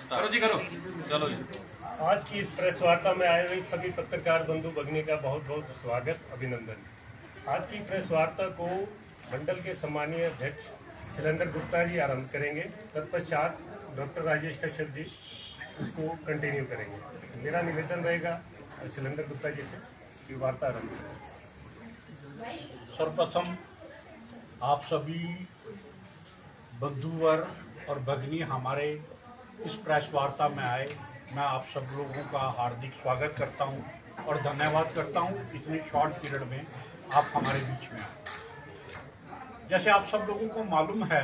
करो जी करो, चलो जी। आज की इस प्रेस वार्ता में आए हुए सभी पत्रकार बंधु भगिनी का बहुत बहुत स्वागत, अभिनंदन। आज की प्रेस वार्ता को मंडल के सम्मानीय अध्यक्ष शैलेंद्र गुप्ता जी आरंभ करेंगे। तत्पश्चात डॉक्टर राजेश कश्यप जी उसको कंटिन्यू करेंगे। मेरा निवेदन रहेगा शैलेंद्र गुप्ता जी से कि वार्ता आरंभ करें। सर्वप्रथम आप सभी बंधुवर और भगिनी हमारे इस प्रेस वार्ता में आए, मैं आप सब लोगों का हार्दिक स्वागत करता हूं और धन्यवाद करता हूं इतनी शॉर्ट पीरियड में आप हमारे बीच में आए। जैसे आप सब लोगों को मालूम है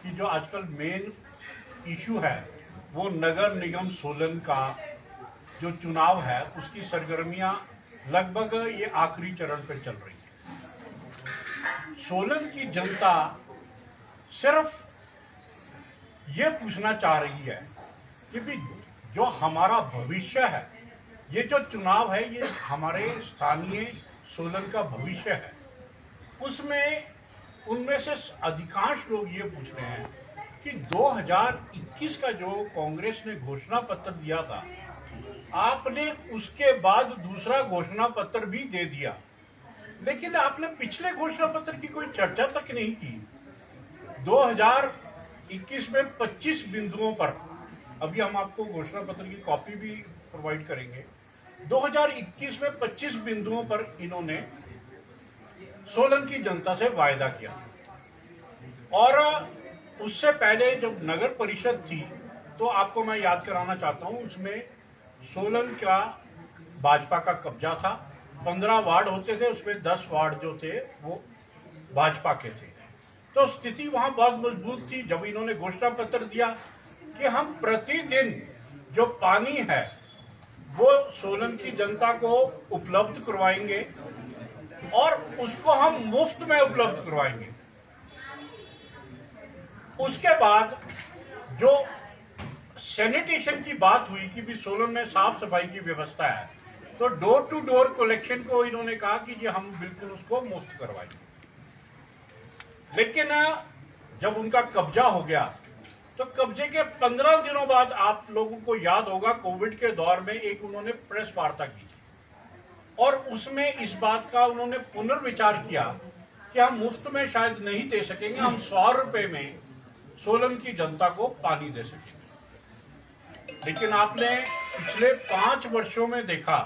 कि जो आजकल मेन इशू है वो नगर निगम सोलन का जो चुनाव है उसकी सरगर्मियां लगभग ये आखिरी चरण पर चल रही है। सोलन की जनता सिर्फ ये पूछना चाह रही है कि भी जो हमारा भविष्य है, ये जो चुनाव है ये हमारे स्थानीय सोलन का भविष्य है। उसमें उनमें से अधिकांश लोग ये पूछ रहे हैं कि 2021 का जो कांग्रेस ने घोषणा पत्र दिया था, आपने उसके बाद दूसरा घोषणा पत्र भी दे दिया, लेकिन आपने पिछले घोषणा पत्र की कोई चर्चा तक नहीं की। 2021 में 25 बिंदुओं पर, अभी हम आपको घोषणा पत्र की कॉपी भी प्रोवाइड करेंगे, 2021 में 25 बिंदुओं पर इन्होंने सोलन की जनता से वायदा किया। और उससे पहले जब नगर परिषद थी तो आपको मैं याद कराना चाहता हूं, उसमें सोलन का भाजपा का कब्जा था। 15 वार्ड होते थे, उसमें 10 वार्ड जो थे वो भाजपा के थे। तो स्थिति वहां बहुत मजबूत थी। जब इन्होंने घोषणा पत्र दिया कि हम प्रतिदिन जो पानी है वो सोलन की जनता को उपलब्ध करवाएंगे और उसको हम मुफ्त में उपलब्ध करवाएंगे। उसके बाद जो सैनिटेशन की बात हुई कि भी सोलन में साफ सफाई की व्यवस्था है, तो डोर टू डोर कलेक्शन को इन्होंने कहा कि ये हम बिल्कुल उसको मुफ्त करवाएंगे। लेकिन जब उनका कब्जा हो गया तो कब्जे के 15 दिनों बाद आप लोगों को याद होगा कोविड के दौर में एक उन्होंने प्रेस वार्ता की और उसमें इस बात का उन्होंने पुनर्विचार किया कि हम मुफ्त में शायद नहीं दे सकेंगे, हम 100 रुपए में सोलन की जनता को पानी दे सकेंगे। लेकिन आपने पिछले 5 वर्षों में देखा,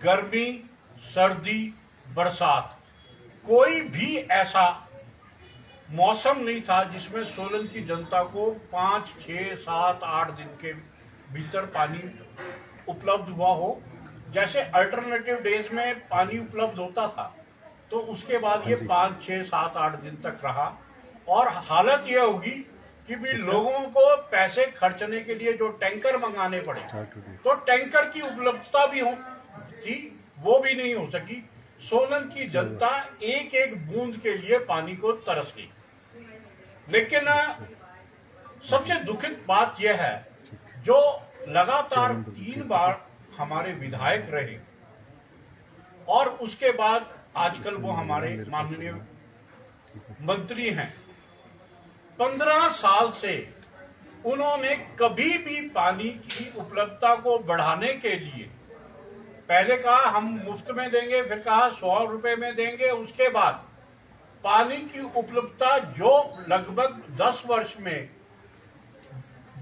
गर्मी, सर्दी, बरसात, कोई भी ऐसा मौसम नहीं था जिसमें सोलन की जनता को 5, 6, 7, 8 दिन के भीतर पानी उपलब्ध हुआ हो। जैसे अल्टरनेटिव डेज में पानी उपलब्ध होता था तो उसके बाद ये 5, 6, 7, 8 दिन तक रहा। और हालत यह होगी कि भी लोगों को पैसे खर्चने के लिए जो टैंकर मंगाने पड़े, तो टैंकर की उपलब्धता भी थी, वो भी नहीं हो सकी। सोलन की जनता एक एक बूंद के लिए पानी को तरस गई। लेकिन सबसे दुखद बात यह है, जो लगातार 3 बार हमारे विधायक रहे और उसके बाद आजकल वो हमारे माननीय मंत्री हैं, 15 साल से उन्होंने कभी भी पानी की उपलब्धता को बढ़ाने के लिए, पहले कहा हम मुफ्त में देंगे, फिर कहा 100 रुपए में देंगे, उसके बाद पानी की उपलब्धता जो लगभग 10 वर्ष में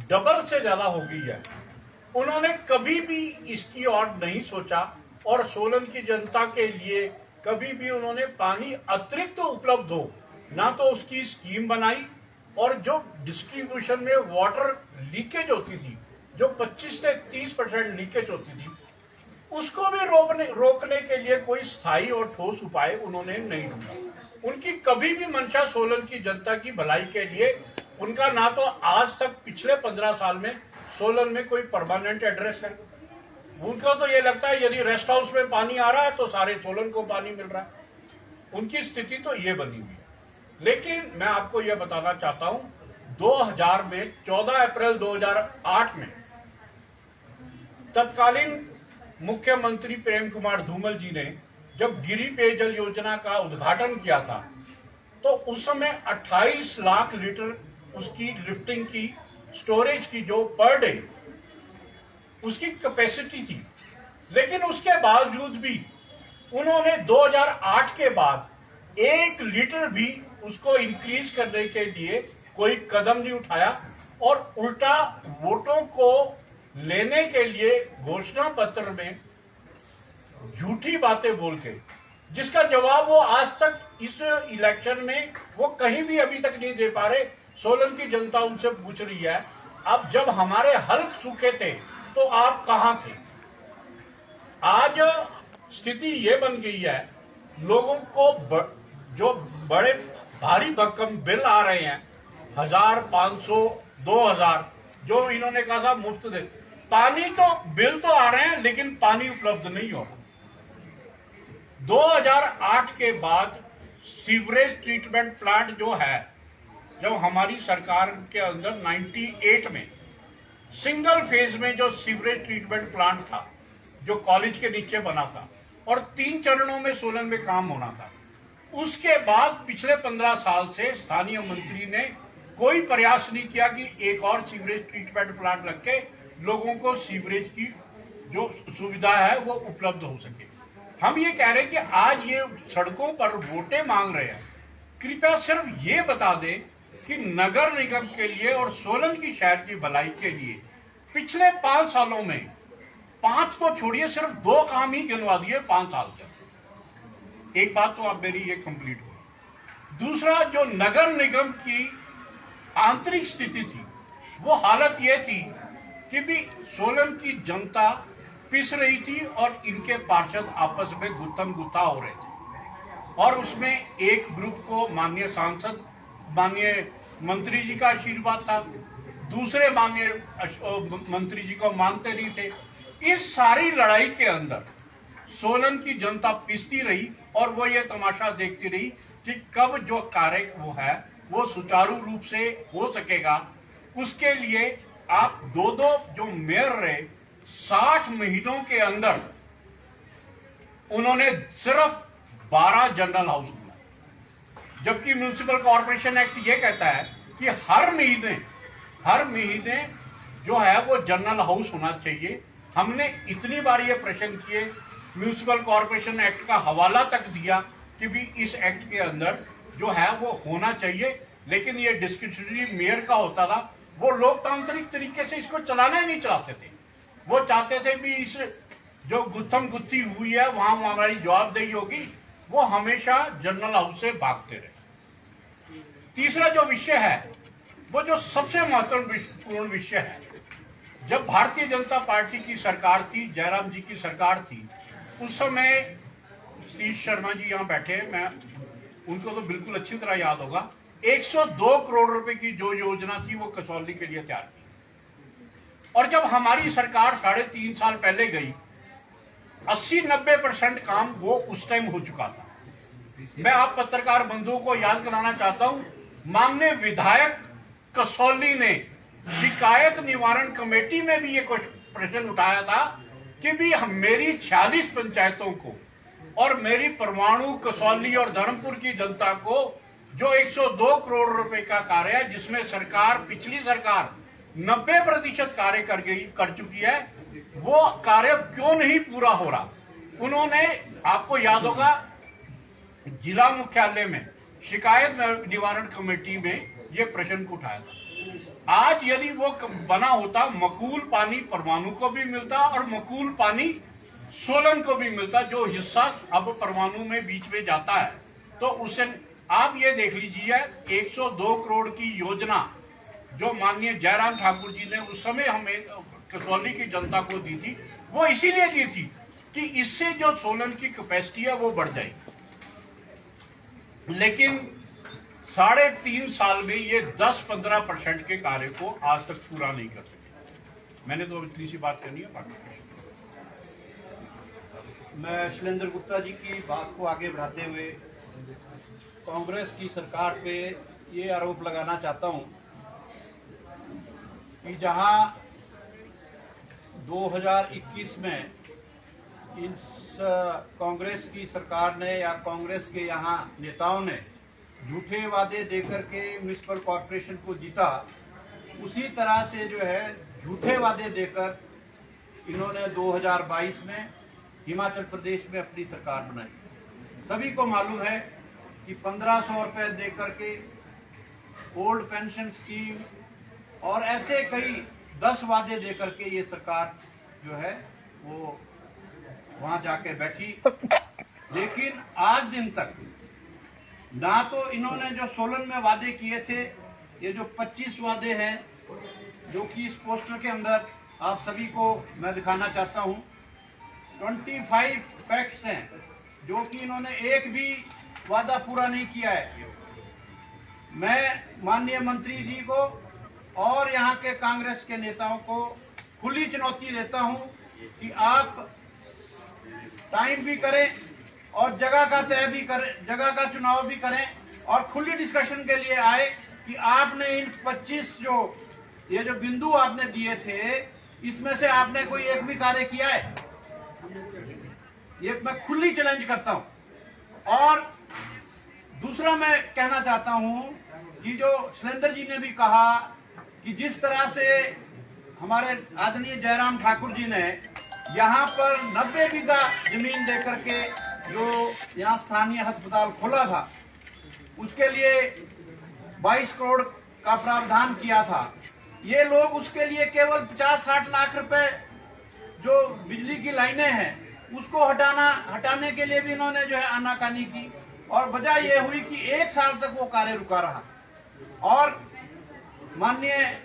डबल से ज्यादा हो गई है, उन्होंने कभी भी इसकी ओर नहीं सोचा और सोलन की जनता के लिए कभी भी उन्होंने पानी अतिरिक्त उपलब्ध हो ना तो उसकी स्कीम बनाई। और जो डिस्ट्रीब्यूशन में वाटर लीकेज होती थी, जो 25 से 30% लीकेज होती थी, उसको भी रोकने के लिए कोई स्थायी और ठोस उपाय उन्होंने नहीं ढूंढा। उनकी कभी भी मंशा सोलन की जनता की भलाई के लिए, उनका ना तो आज तक पिछले 15 साल में सोलन में कोई परमानेंट एड्रेस है। उनको तो ये लगता है यदि रेस्ट हाउस में पानी आ रहा है तो सारे सोलन को पानी मिल रहा है। उनकी स्थिति तो ये बनी हुई है। लेकिन मैं आपको यह बताना चाहता हूं, 2000 में 14 अप्रैल 2008 में तत्कालीन मुख्यमंत्री प्रेम कुमार धूमल जी ने जब गिरी पेयजल योजना का उद्घाटन किया था तो उस समय 28 लाख लीटर उसकी लिफ्टिंग की स्टोरेज की जो पर डे उसकी कैपेसिटी थी, लेकिन उसके बावजूद भी उन्होंने 2008 के बाद 1 लीटर भी उसको इंक्रीज करने के लिए कोई कदम नहीं उठाया और उल्टा वोटों को लेने के लिए घोषणा पत्र में झूठी बातें बोल के, जिसका जवाब वो आज तक इस इलेक्शन में वो कहीं भी अभी तक नहीं दे पा रहे। सोलन की जनता उनसे पूछ रही है, अब जब हमारे हल्क सूखे थे तो आप कहां थे? आज स्थिति ये बन गई है, लोगों को जो बड़े भारी भरकम बिल आ रहे हैं, 1000, 500, 2000, जो इन्होंने कहा था मुफ्त दे, पानी तो बिल तो आ रहे हैं लेकिन पानी उपलब्ध नहीं हो रहा। 2008 के बाद सीवरेज ट्रीटमेंट प्लांट जो है, जब हमारी सरकार के अंदर 98 में सिंगल फेज में जो सीवरेज ट्रीटमेंट प्लांट था, जो कॉलेज के नीचे बना था और 3 चरणों में सोलन में काम होना था, उसके बाद पिछले 15 साल से स्थानीय मंत्री ने कोई प्रयास नहीं किया कि एक और सीवरेज ट्रीटमेंट प्लांट रख के लोगों को सीवरेज की जो सुविधा है वो उपलब्ध हो सके। हम ये कह रहे हैं कि आज ये सड़कों पर वोटें मांग रहे हैं, कृपया सिर्फ ये बता दें कि नगर निगम के लिए और सोलन की शहर की भलाई के लिए पिछले 5 सालों में 5 तो छोड़िए, सिर्फ 2 काम ही गिनवा दिए 5 साल के। एक बात तो आप मेरी ये कंप्लीट हो। दूसरा, जो नगर निगम की आंतरिक स्थिति थी, वो हालत ये थी कि भी सोलन की जनता पिस रही थी और इनके पार्षद आपस में गुत्थम गुत्था हो रहे थे और उसमें एक ग्रुप को माननीय सांसद, माननीय मंत्री जी का आशीर्वाद था, दूसरे माननीय मंत्री जी को मानते नहीं थे। इस सारी लड़ाई के अंदर सोलन की जनता पिसती रही और वो ये तमाशा देखती रही कि कब जो कार्य वो है वो सुचारू रूप से हो सकेगा। उसके लिए आप दो जो मेयर रहे, 60 महीनों के अंदर उन्होंने सिर्फ 12 जनरल हाउस बनाए, जबकि म्युनिसिपल कॉर्पोरेशन एक्ट ये कहता है कि हर महीने जो है वो जनरल हाउस होना चाहिए। हमने इतनी बार ये प्रश्न किए, म्युनिसिपल कॉर्पोरेशन एक्ट का हवाला तक दिया कि भी इस एक्ट के अंदर जो है वो होना चाहिए, लेकिन ये डिस्क्रिशनरी मेयर का होता था। वो लोकतांत्रिक तरीके से इसको चलाना ही नहीं चाहते थे। वो चाहते थे भी इस जो गुत्थम गुत्थी हुई है वहां हमारी जवाबदेही होगी, वो हमेशा जनरल हाउस से भागते रहे। तीसरा जो विषय है वो जो सबसे महत्वपूर्ण विषय है, जब भारतीय जनता पार्टी की सरकार थी, जयराम जी की सरकार थी, उस समय सतीश शर्मा जी यहां बैठे हैं, मैं उनको तो बिल्कुल अच्छी तरह याद होगा, 102 करोड़ रुपए की जो योजना थी वो कसौली के लिए तैयार की। और जब हमारी सरकार 3.5 साल पहले गई, 80-90% काम वो उस टाइम हो चुका था। मैं आप पत्रकार बंधुओं को याद कराना चाहता हूं, माननीय विधायक कसौली ने शिकायत निवारण कमेटी में भी ये कुछ प्रश्न उठाया था कि भी मेरी 46 पंचायतों को और मेरी परमाणु, कसौली और धर्मपुर की जनता को जो 102 करोड़ रुपए का कार्य है, जिसमें पिछली सरकार 90% कार्य कर चुकी है, वो कार्य क्यों नहीं पूरा हो रहा। उन्होंने, आपको याद होगा, जिला मुख्यालय में शिकायत निवारण कमेटी में ये प्रश्न को उठाया था। आज यदि वो बना होता, मकूल पानी परमाणु को भी मिलता और मकूल पानी सोलन को भी मिलता, जो हिस्सा अब परमाणु में बीच में जाता है। तो उसे आप ये देख लीजिए, 102 करोड़ की योजना जो माननीय जयराम ठाकुर जी ने उस समय हमें कसौली की जनता को दी थी, वो इसीलिए दी थी कि इससे जो सोलन की कैपेसिटी है वो बढ़ जाएगी। लेकिन 3.5 साल में ये 10-15% के कार्य को आज तक पूरा नहीं कर सके। मैंने तो इतनी सी बात करनी है। बाकी मैं शैलेंद्र गुप्ता जी की बात को आगे बढ़ाते हुए कांग्रेस की सरकार पे ये आरोप लगाना चाहता हूं कि जहां 2021 में इस कांग्रेस की सरकार ने या कांग्रेस के यहां नेताओं ने झूठे वादे देकर के म्युनिसिपल कॉर्पोरेशन को जीता, उसी तरह से जो है झूठे वादे देकर इन्होंने 2022 में हिमाचल प्रदेश में अपनी सरकार बनाई। सभी को मालूम है कि 1500 रुपए दे करके ओल्ड पेंशन स्कीम और ऐसे कई 10 वादे दे करके ये सरकार जो है वो वहां जाके बैठी। लेकिन आज दिन तक ना तो इन्होंने जो सोलन में वादे किए थे, ये जो 25 वादे हैं जो कि इस पोस्टर के अंदर आप सभी को मैं दिखाना चाहता हूं, 25 फैक्ट्स हैं जो कि इन्होंने एक भी वादा पूरा नहीं किया है। मैं माननीय मंत्री जी को और यहाँ के कांग्रेस के नेताओं को खुली चुनौती देता हूं कि आप टाइम भी करें और जगह का तय भी करें, जगह का चुनाव भी करें और खुली डिस्कशन के लिए आए कि आपने इन 25 ये जो बिंदु आपने दिए थे, इसमें से आपने कोई एक भी कार्य किया है? ये मैं खुली चैलेंज करता हूं। और दूसरा मैं कहना चाहता हूं कि जो शैलेंद्र जी ने भी कहा कि जिस तरह से हमारे आदरणीय जयराम ठाकुर जी ने यहाँ पर 90 बीघा जमीन देकर के जो यहाँ स्थानीय अस्पताल खोला था, उसके लिए 22 करोड़ का प्रावधान किया था। ये लोग उसके लिए केवल 50-60 लाख रुपए जो बिजली की लाइनें हैं उसको हटाने के लिए भी इन्होंने जो है आनाकानी की, और वजह यह हुई कि 1 साल तक वो कार्य रुका रहा। और माननीय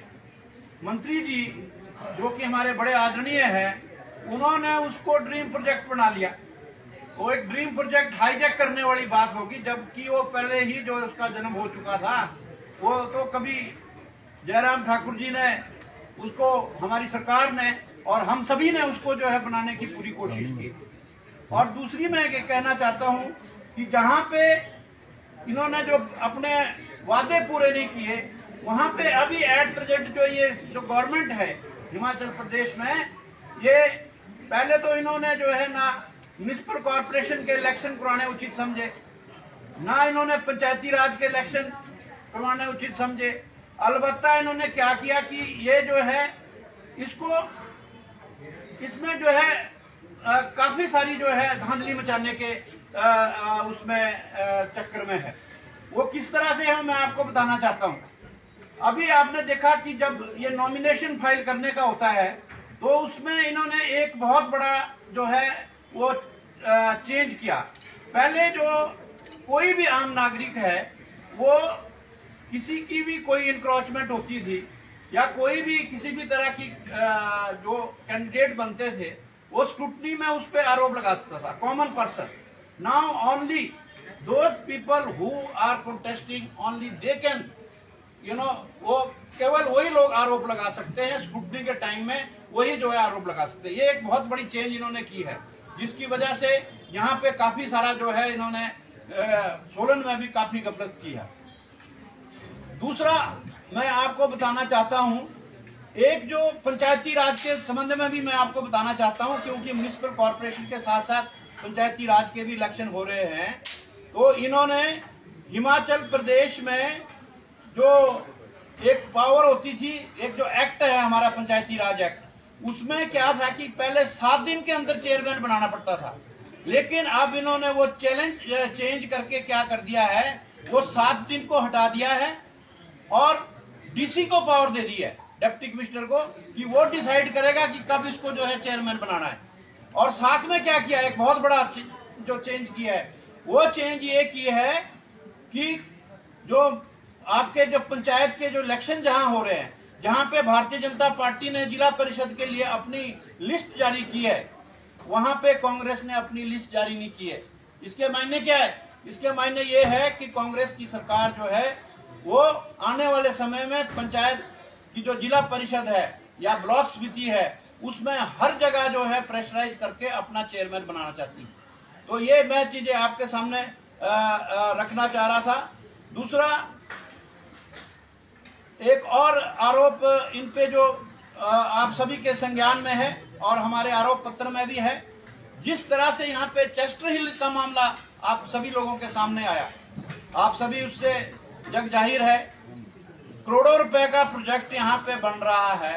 मंत्री जी जो कि हमारे बड़े आदरणीय हैं, उन्होंने उसको ड्रीम प्रोजेक्ट बना लिया। वो एक ड्रीम प्रोजेक्ट हाईजैक करने वाली बात होगी, जबकि वो पहले ही जो उसका जन्म हो चुका था। वो तो कभी जयराम ठाकुर जी ने उसको, हमारी सरकार ने और हम सभी ने उसको जो है बनाने की पूरी कोशिश की। और दूसरी मैं ये कहना चाहता हूं कि जहां पे इन्होंने जो अपने वादे पूरे नहीं किए, वहां पे अभी एट प्रेजेंट जो गवर्नमेंट है हिमाचल प्रदेश में, ये पहले तो इन्होंने जो है ना म्युनिसिपल कॉर्पोरेशन के इलेक्शन करवाने उचित समझे, ना इन्होंने पंचायती राज के इलेक्शन करवाने उचित समझे। अलबत्ता इन्होंने क्या किया कि ये जो है इसमें जो है काफी सारी जो है धांधली मचाने के उसमें चक्कर में है। वो किस तरह से है मैं आपको बताना चाहता हूं। अभी आपने देखा कि जब ये नॉमिनेशन फाइल करने का होता है तो उसमें इन्होंने एक बहुत बड़ा जो है वो चेंज किया। पहले जो कोई भी आम नागरिक है, वो किसी की भी कोई इंक्रोचमेंट होती थी या कोई भी किसी भी तरह की जो कैंडिडेट बनते थे, वो स्क्रूटनी में उस पर आरोप लगा सकता था, common person. Now only those people who are protesting, only they can वो केवल वही लोग आरोप लगा सकते हैं स्क्रूटनी के टाइम में, वही जो है आरोप लगा सकते हैं। ये एक बहुत बड़ी चेंज इन्होंने की है, जिसकी वजह से यहाँ पे काफी सारा जो है इन्होंने सोलन में भी काफी गफलत की है। दूसरा मैं आपको बताना चाहता हूं, एक जो पंचायती राज के संबंध में भी मैं आपको बताना चाहता हूं, क्योंकि म्युनिसिपल कॉर्पोरेशन के साथ साथ पंचायती राज के भी इलेक्शन हो रहे हैं। तो इन्होंने हिमाचल प्रदेश में जो एक पावर होती थी, एक जो एक्ट है हमारा पंचायती राज एक्ट, उसमें क्या था कि पहले 7 दिन के अंदर चेयरमैन बनाना पड़ता था, लेकिन अब इन्होंने वो चेंज करके क्या कर दिया है, वो 7 दिन को हटा दिया है और डीसी को पावर दे दी है, डिप्टी कमिश्नर को, कि वो डिसाइड करेगा कि कब इसको जो है चेयरमैन बनाना है। और साथ में क्या किया, एक बहुत बड़ा जो चेंज किया है, वो चेंज ये की है कि जो आपके जो पंचायत के जो इलेक्शन जहां हो रहे हैं, जहां पे भारतीय जनता पार्टी ने जिला परिषद के लिए अपनी लिस्ट जारी की है, वहां पे कांग्रेस ने अपनी लिस्ट जारी नहीं की है। इसके मायने क्या है? इसके मायने ये है कि कांग्रेस की सरकार जो है वो आने वाले समय में पंचायत की जो जिला परिषद है या ब्लॉक समिति है, उसमें हर जगह जो है प्रेशराइज करके अपना चेयरमैन बनाना चाहती है। तो ये मैं चीजें आपके सामने रखना चाह रहा था। दूसरा, एक और आरोप इन पे जो आप सभी के संज्ञान में है और हमारे आरोप पत्र में भी है, जिस तरह से यहाँ पे चेस्टर हिल का मामला आप सभी लोगों के सामने आया, आप सभी उससे जग जाहिर है। करोड़ों रुपए का प्रोजेक्ट यहाँ पे बन रहा है,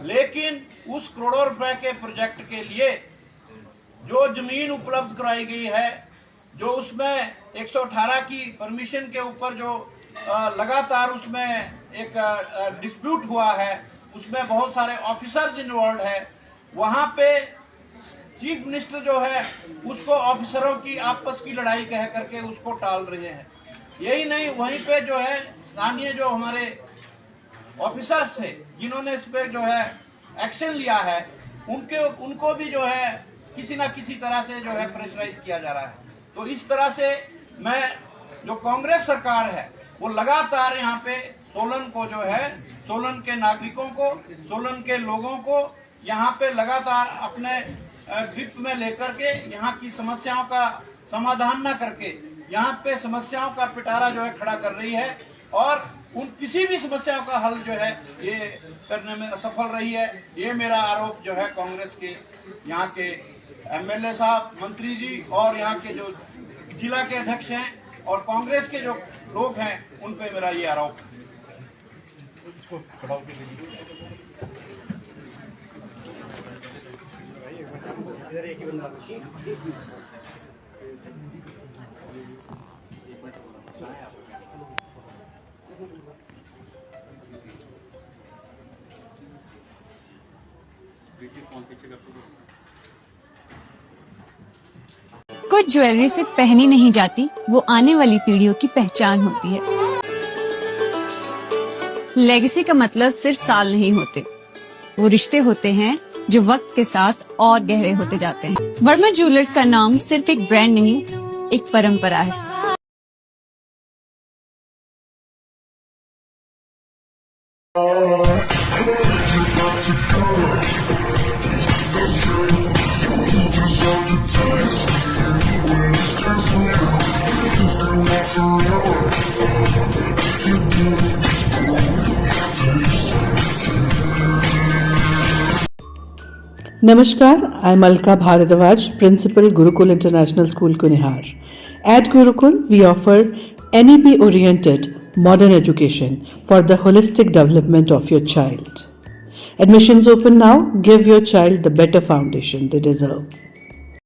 लेकिन उस करोड़ों रुपए के प्रोजेक्ट के लिए जो जमीन उपलब्ध कराई गई है, जो उसमें 118 की परमिशन के ऊपर जो लगातार उसमें एक डिस्प्यूट हुआ है, उसमें बहुत सारे ऑफिसर्स इन्वॉल्व है, वहां पे चीफ मिनिस्टर जो है उसको ऑफिसरों की आपस की लड़ाई कह करके उसको टाल रहे हैं। यही नहीं, वहीं पे जो है स्थानीय जो हमारे ऑफिसर्स थे जिन्होंने इस पे जो है एक्शन लिया है, उनको भी जो है किसी ना किसी तरह से जो है प्रेशराइज किया जा रहा है। तो इस तरह से मैं जो कांग्रेस सरकार है वो लगातार यहाँ पे सोलन को जो है, सोलन के नागरिकों को, सोलन के लोगों को यहाँ पे लगातार अपने ग्रिप में लेकर के यहाँ की समस्याओं का समाधान न करके यहाँ पे समस्याओं का पिटारा जो है खड़ा कर रही है और उन किसी भी समस्याओं का हल जो है ये करने में असफल रही है। ये मेरा आरोप जो है कांग्रेस के यहाँ के एमएलए साहब, मंत्री जी और यहाँ के जो जिला के अध्यक्ष हैं और कांग्रेस के जो लोग हैं उन पे मेरा ये आरोप है। कुछ ज्वेलरी सिर्फ पहनी नहीं जाती, वो आने वाली पीढ़ियों की पहचान होती है। लेगेसी का मतलब सिर्फ साल नहीं होते, वो रिश्ते होते हैं जो वक्त के साथ और गहरे होते जाते हैं। वर्मा ज्वेलर्स का नाम सिर्फ एक ब्रांड नहीं, एक परंपरा है। Namaskar, I'm Alka Bharadwaj, Principal Gurukul International School, Kunihar. At Gurukul, we offer NEP-oriented modern education for the holistic development of your child. Admissions open now. Give your child the better foundation they deserve.